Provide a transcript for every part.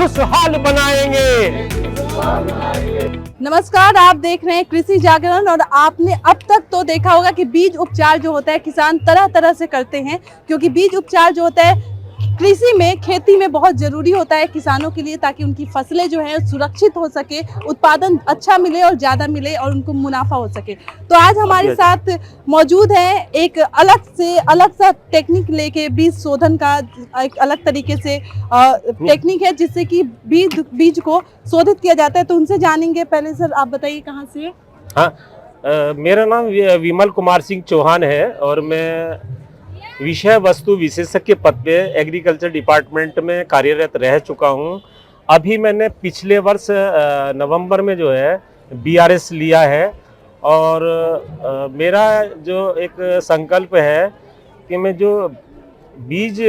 खुशहाल बनाएंगे। नमस्कार, आप देख रहे हैं कृषि जागरण। और आपने अब तक तो देखा होगा कि बीज उपचार जो होता है किसान तरह तरह से करते हैं, क्योंकि बीज उपचार जो होता है कृषि में, खेती में बहुत ज़रूरी होता है किसानों के लिए, ताकि उनकी फसलें जो हैं सुरक्षित हो सके, उत्पादन अच्छा मिले और ज़्यादा मिले और उनको मुनाफा हो सके। तो आज हमारे साथ मौजूद है एक अलग सा टेक्निक लेके, बीज शोधन का एक अलग तरीके से टेक्निक है जिससे कि बीज को शोधित किया जाता है। तो उनसे जानेंगे। पहले सर आप बताइए कहाँ से? हाँ, मेरा नाम विमल कुमार सिंह चौहान है और मैं विषय वस्तु विशेषज्ञ पद पे एग्रीकल्चर डिपार्टमेंट में कार्यरत रह चुका हूँ। अभी मैंने पिछले वर्ष नवंबर में जो है BRS लिया है और मेरा जो एक संकल्प है कि मैं जो बीज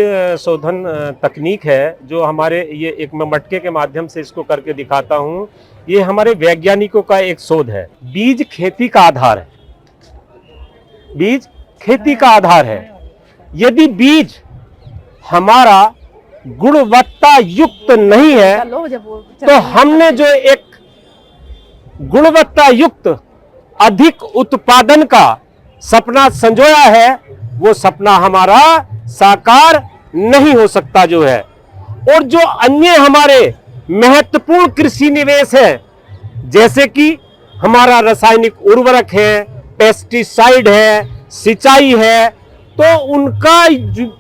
शोधन तकनीक है, जो हमारे ये एक मैं मटके के माध्यम से इसको करके दिखाता हूँ, ये हमारे वैज्ञानिकों का एक शोध है। बीज खेती का आधार है, बीज खेती का आधार है। यदि बीज हमारा गुणवत्ता युक्त नहीं है तो हमने जो एक गुणवत्ता युक्त अधिक उत्पादन का सपना संजोया है, वो सपना हमारा साकार नहीं हो सकता जो है। और जो अन्य हमारे महत्वपूर्ण कृषि निवेश है, जैसे कि हमारा रासायनिक उर्वरक है, पेस्टिसाइड है, सिंचाई है, तो उनका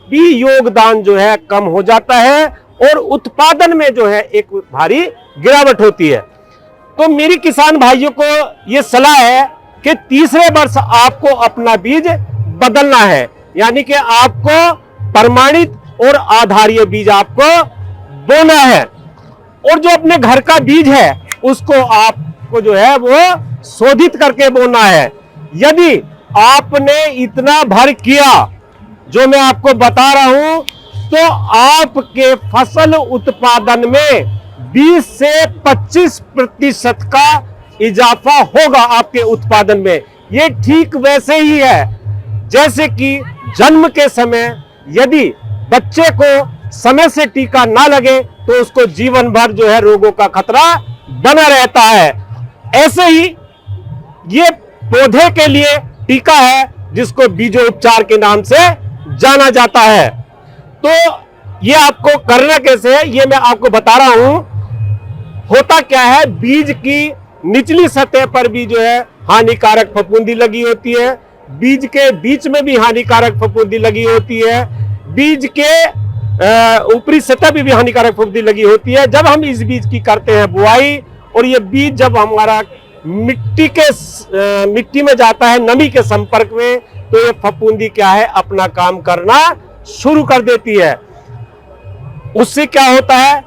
भी योगदान जो है कम हो जाता है और उत्पादन में जो है एक भारी गिरावट होती है। तो मेरी किसान भाइयों को ये सलाह है कि तीसरे वर्ष आपको अपना बीज बदलना है, यानी कि आपको प्रमाणित और आधारीय बीज आपको बोना है। और जो अपने घर का बीज है उसको आपको जो है वो शोधित करके बोना है। यदि आपने इतना भर किया जो मैं आपको बता रहा हूं, तो आपके फसल उत्पादन में 20 से 25% का इजाफा होगा आपके उत्पादन में। ये ठीक वैसे ही है जैसे कि जन्म के समय यदि बच्चे को समय से टीका ना लगे तो उसको जीवन भर जो है रोगों का खतरा बना रहता है। ऐसे ही ये पौधे के लिए टीका है जिसको बीजोपचार के नाम से जाना जाता है। तो ये आपको करना कैसे है ये मैं आपको बता रहा हूं। होता क्या है, बीज की निचली सतह पर भी जो है हानिकारक फफूंदी लगी होती है, बीज के बीच में भी हानिकारक फफूंदी लगी होती है, बीज के ऊपरी सतह पर भी हानिकारक फफूंदी लगी होती है। जब हम इस बीज की करते हैं बुआई और ये बीज जब हमारा मिट्टी में जाता है, नमी के संपर्क में, तो ये फफूंदी क्या है अपना काम करना शुरू कर देती है। उससे क्या होता है,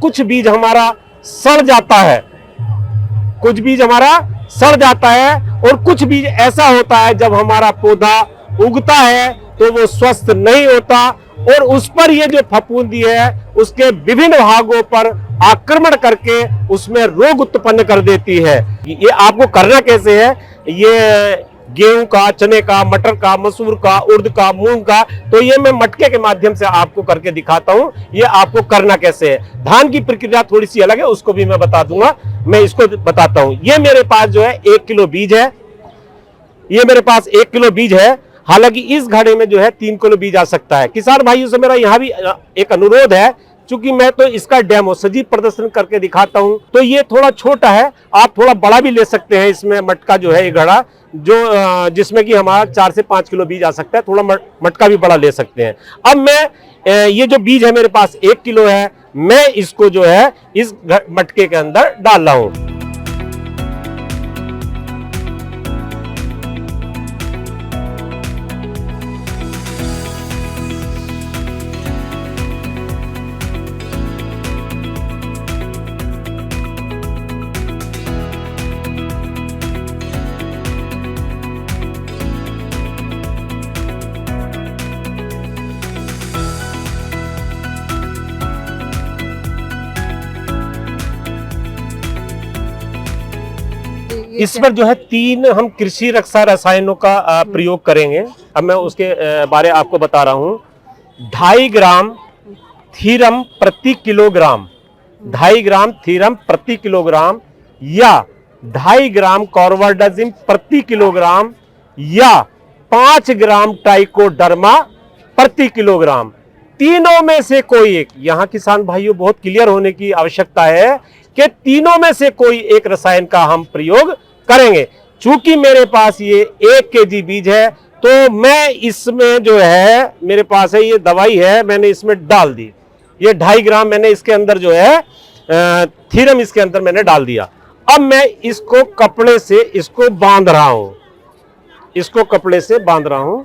कुछ बीज हमारा सड़ जाता है, कुछ बीज हमारा सड़ जाता है और कुछ बीज ऐसा होता है जब हमारा पौधा उगता है तो वो स्वस्थ नहीं होता और उस पर ये जो फफूंदी है उसके विभिन्न भागों पर आक्रमण करके उसमें रोग उत्पन्न कर देती है। ये आपको करना कैसे है, ये गेहूं का, चने का, मटर का, मसूर का, उर्द का, मूंग का, तो ये मैं मटके के माध्यम से आपको करके दिखाता हूं। ये आपको करना कैसे है। धान की प्रक्रिया थोड़ी सी अलग है, उसको भी मैं बता दूंगा। मैं इसको बताता हूं। ये मेरे पास जो है 1 किलो बीज है, ये मेरे पास 1 किलो बीज है। हालांकि इस घड़े में जो है 3 किलो बीज आ सकता है। किसान भाइयों से मेरा यहाँ भी एक अनुरोध है, चूंकि मैं तो इसका डेमो सजीव प्रदर्शन करके दिखाता हूं, तो ये थोड़ा छोटा है, आप थोड़ा बड़ा भी ले सकते हैं। इसमें मटका जो है ये घड़ा जो जिसमें कि हमारा 4 से 5 किलो बीज आ सकता है, थोड़ा मटका भी बड़ा ले सकते हैं। अब मैं ये जो बीज है मेरे पास 1 किलो है, मैं इसको जो है इस मटके के अंदर डाल रहा हूं। इस पर जो है 3 हम कृषि रक्षा रसायनों का प्रयोग करेंगे। अब मैं उसके बारे आपको बता रहा हूँ। 2.5 ग्राम थीरम प्रति किलोग्राम, 2.5 ग्राम थीरम प्रति किलोग्राम या 2.5 ग्राम कॉर्वाडाजिम प्रति किलोग्राम या 5 ग्राम ट्राइकोडर्मा प्रति किलोग्राम, तीनों में से कोई एक। यहां किसान भाइयों बहुत क्लियर होने की आवश्यकता है कि तीनों में से कोई एक रसायन का हम प्रयोग करेंगे। चूंकि मेरे पास ये 1 केजी बीज है तो मैं इसमें जो है मेरे पास है ये दवाई है, मैंने इसमें डाल दी। ये 2.5 ग्राम मैंने इसके अंदर जो है थीरम इसके अंदर मैंने डाल दिया। अब मैं इसको कपड़े से इसको बांध रहा हूं, इसको कपड़े से बांध रहा हूं।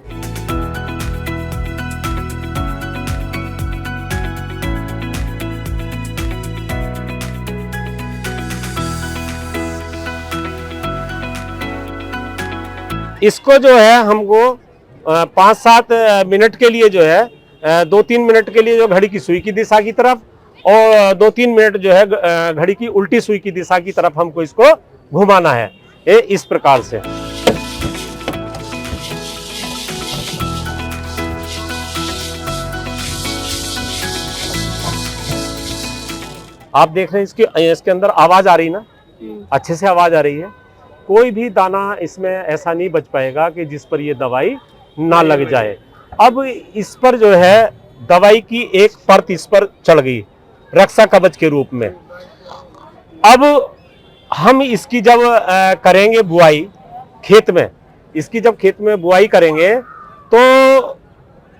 इसको जो है हमको 5-7 मिनट के लिए जो है 2-3 मिनट के लिए जो घड़ी की सुई की दिशा की तरफ और 2-3 मिनट जो है घड़ी की उल्टी सुई की दिशा की तरफ हमको इसको घुमाना है, ये इस प्रकार से। आप देख रहे हैं इसके अंदर आवाज आ रही ना, अच्छे से आवाज आ रही है। कोई भी दाना इसमें ऐसा नहीं बच पाएगा कि जिस पर ये दवाई ना लग जाए। अब इस पर जो है दवाई की एक परत इस पर चढ़ गई रक्षा कवच के रूप में। अब हम इसकी जब करेंगे बुआई खेत में, इसकी जब खेत में बुआई करेंगे तो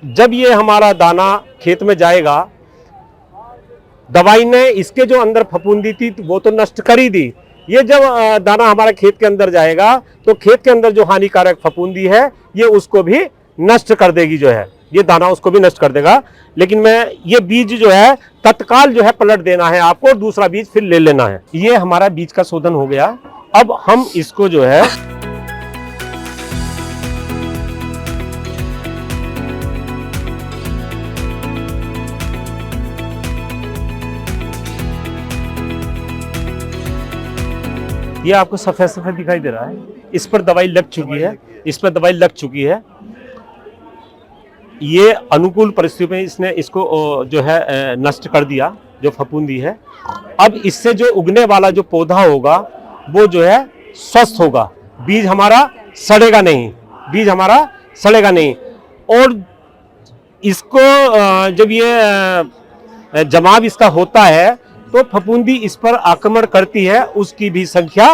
जब ये हमारा दाना खेत में जाएगा, दवाई ने इसके जो अंदर फफूंदी थी वो तो नष्ट कर ही दी। ये जब दाना हमारा खेत के अंदर जाएगा तो खेत के अंदर जो हानिकारक फफूंदी है ये उसको भी नष्ट कर देगी, जो है ये दाना उसको भी नष्ट कर देगा। लेकिन मैं ये बीज जो है तत्काल जो है पलट देना है आपको और दूसरा बीज फिर ले लेना है। ये हमारा बीज का शोधन हो गया। अब हम इसको जो है ये आपको सफेद सफेद दिखाई दे रहा है, इस पर दवाई लग चुकी है, इस पर दवाई लग चुकी है। ये अनुकूल परिस्थितियों में इसने इसको जो है नष्ट कर दिया जो फफूंदी है। अब इससे जो उगने वाला जो पौधा होगा वो जो है स्वस्थ होगा, बीज हमारा सड़ेगा नहीं, बीज हमारा सड़ेगा नहीं। और इसको जब ये जमाव इसका होता है तो फफूंदी इस पर आक्रमण करती है, उसकी भी संख्या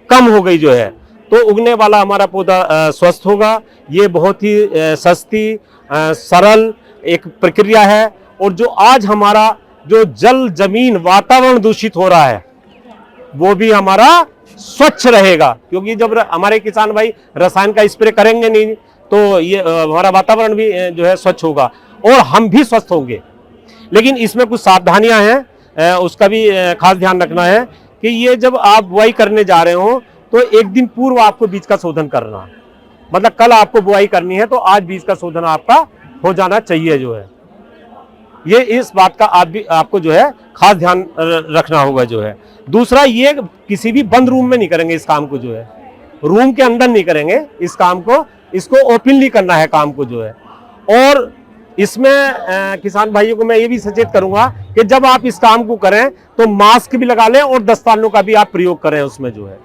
कम हो गई जो है, तो उगने वाला हमारा पौधा स्वस्थ होगा। ये बहुत ही सस्ती सरल एक प्रक्रिया है। और जो आज हमारा जो जल जमीन वातावरण दूषित हो रहा है वो भी हमारा स्वच्छ रहेगा, क्योंकि जब हमारे किसान भाई रसायन का स्प्रे करेंगे नहीं तो ये हमारा वातावरण भी जो है स्वच्छ होगा और हम भी स्वस्थ होंगे। लेकिन इसमें कुछ सावधानियां हैं, उसका भी खास ध्यान रखना है कि ये जब आप बुआई करने जा रहे हो तो एक दिन पूर्व आपको बीज का शोधन करना है। मतलब कल आपको बुआई करनी है तो आज बीज का शोधन आपका हो जाना चाहिए जो है। ये इस बात का आपको जो है खास ध्यान रखना होगा जो है। दूसरा, ये किसी भी बंद रूम में नहीं करेंगे इस काम को जो है, रूम के अंदर नहीं करेंगे इस काम को, इसको ओपनली करना है काम को जो है। और इसमें किसान भाइयों को मैं ये भी सचेत करूंगा कि जब आप इस काम को करें तो मास्क भी लगा लें और दस्तानों का भी आप प्रयोग करें उसमें जो है।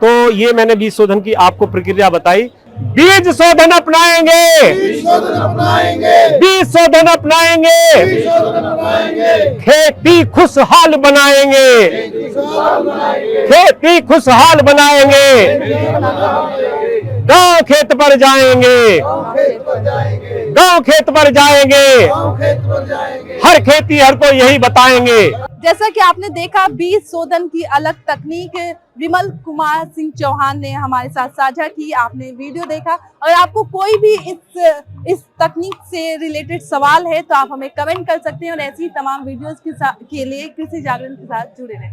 तो ये मैंने बीज शोधन की आपको प्रक्रिया बताई। बीज शोधन अपनाएंगे, बीज शोधन अपनाएंगे, खेती खुशहाल बनाएंगे, खेती खुशहाल बनाएंगे, गांव खेत पर जाएंगे, गांव खेत पर जाएंगे, हर खेती हर को यही बताएंगे। जैसा कि आपने देखा बीज शोधन की अलग तकनीक विमल कुमार सिंह चौहान ने हमारे साथ साझा की। आपने वीडियो देखा। और आपको कोई भी इस तकनीक से रिलेटेड सवाल है तो आप हमें कमेंट कर सकते हैं और ऐसी तमाम वीडियोस के लिए कृषि जागरण के साथ जुड़े रहें।